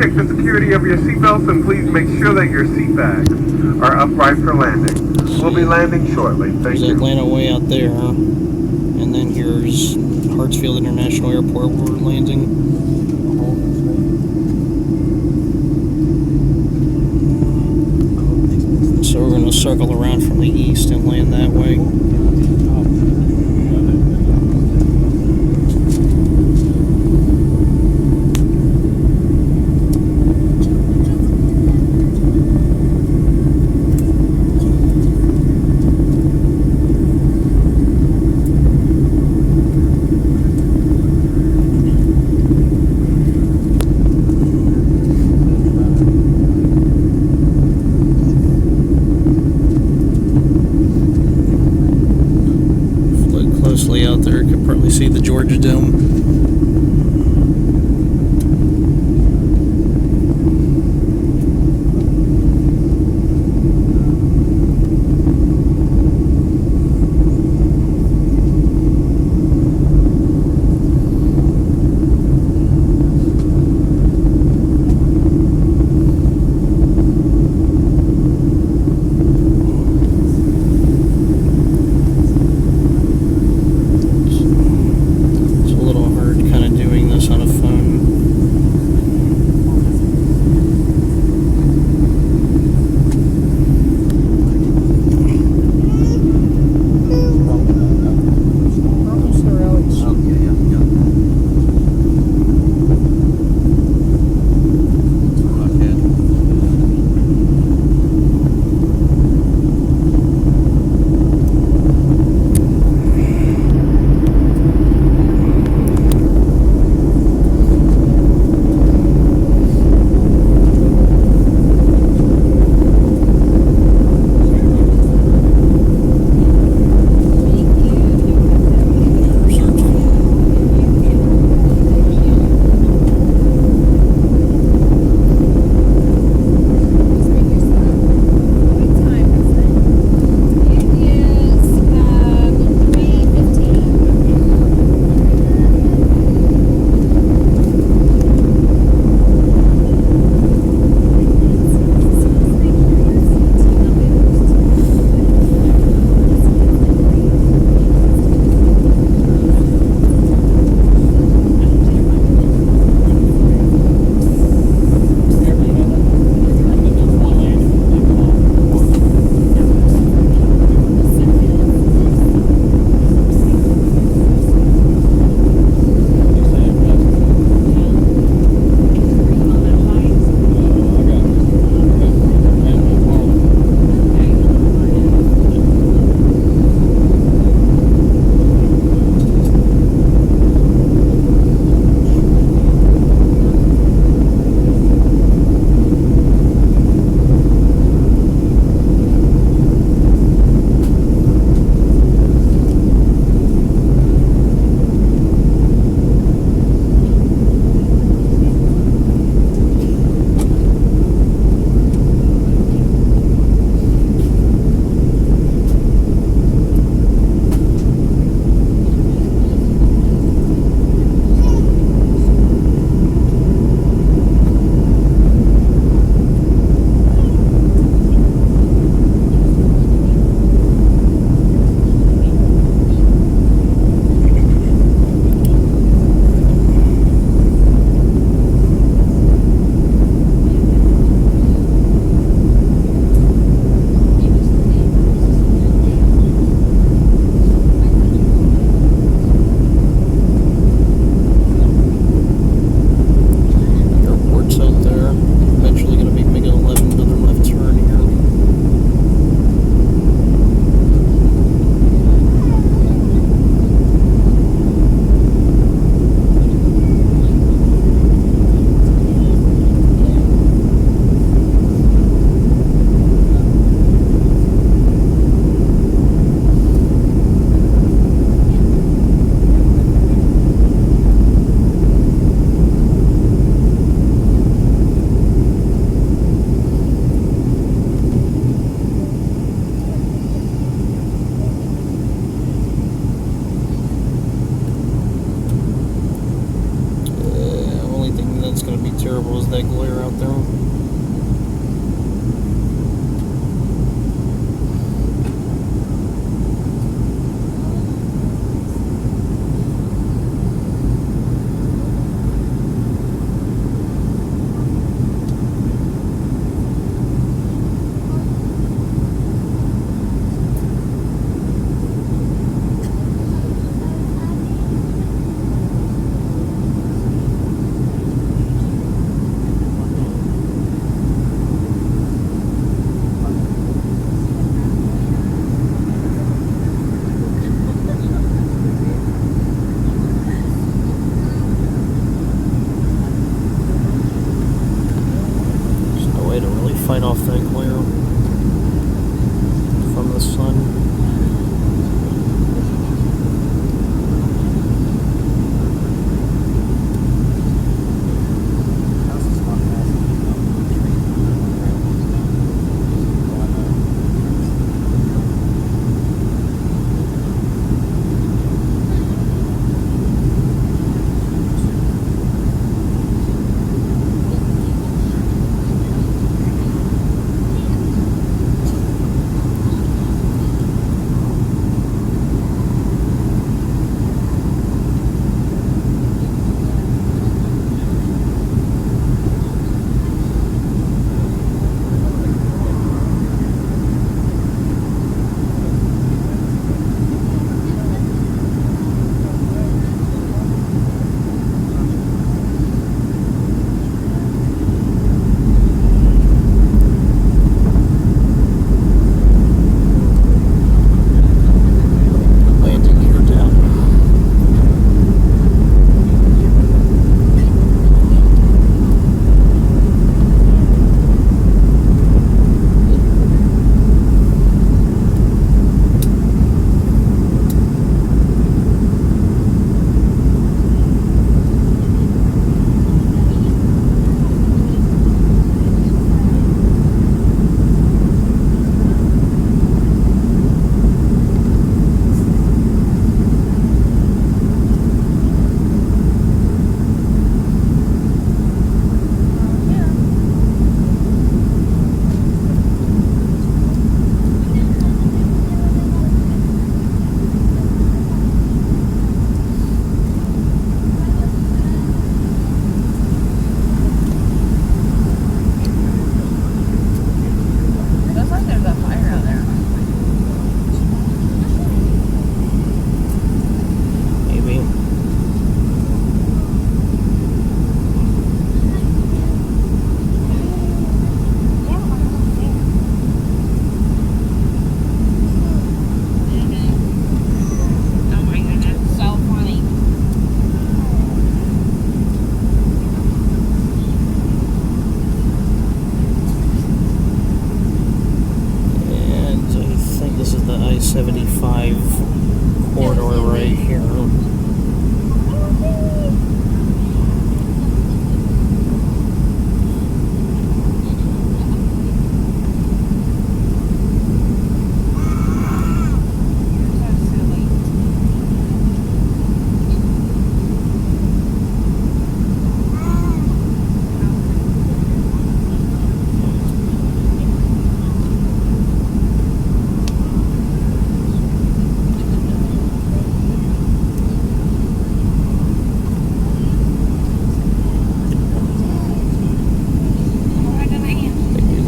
check the security of your seatbelts and please make sure that your seat bags are upright for landing. We'll be landing shortly. Thank There's you. Atlanta way out there, huh? And then here's Hartsfield International Airport where we're landing. So we're going to circle around from the east and land that way. flag glare out there. Fight off that glare from the sun. I-75 corridor right here.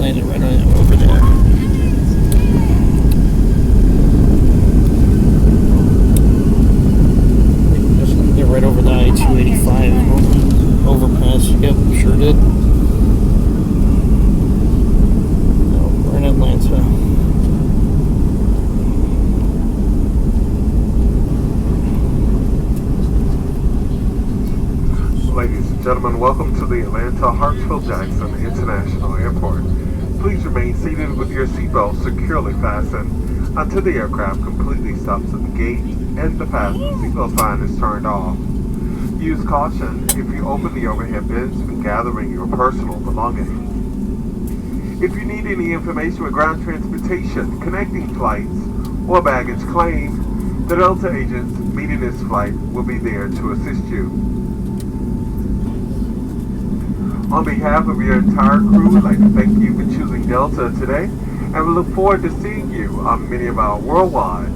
Landed right on over there. Just get right over the I-285 overpass. Yep, sure did. Oh, we're in Atlanta. Ladies and gentlemen, welcome to the Atlanta Hartsfield-Jackson International Airport. Please remain seated with your seatbelt securely fastened until the aircraft completely stops at the gate and the fasten seatbelt sign is turned off. Use caution if you open the overhead bins when gathering your personal belongings. If you need any information with ground transportation, connecting flights, or baggage claim, the Delta agents meeting this flight will be there to assist you. On behalf of your entire crew, we'd like to thank you for choosing Delta today, and we look forward to seeing you on many of our worldwide